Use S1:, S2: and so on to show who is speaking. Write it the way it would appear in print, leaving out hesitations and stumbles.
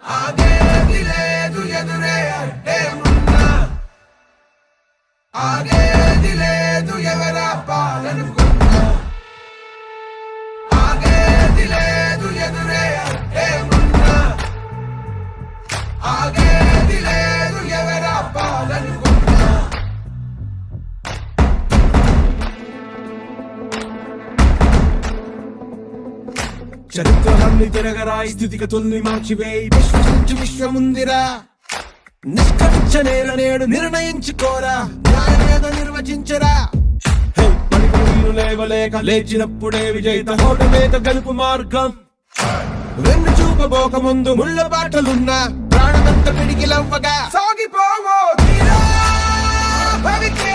S1: ఆగేది లేదు ఎదురే అంటే ఉన్నా, ఆగేది లేదు ఎవరా పాలనుకున్నా, ఆగేది లేదు ఎదురే అంటే ఉన్నా, ఆగేది లేదు ఎవరా పాలనుకున్నా. చరిత్రలన్నీ తిరగరాయి, స్థితిగతుల్ని మార్చివేయి, విశ్వసించి విశ్వముందిరా. నిష్కరించ నేడు నిర్ణయించుకోరా, న్యాయమేదో నిర్వచించరా. పడిపోయిన లేవలేక లేచినప్పుడే విజయిత హోటమేత గెలుపు మార్గం. వెన్ను చూపబోక ముందు ముళ్ళ బాటలున్నా, ప్రాణమంత పిడికిలవ్వగా సాగిపోవో తీరా భవికే.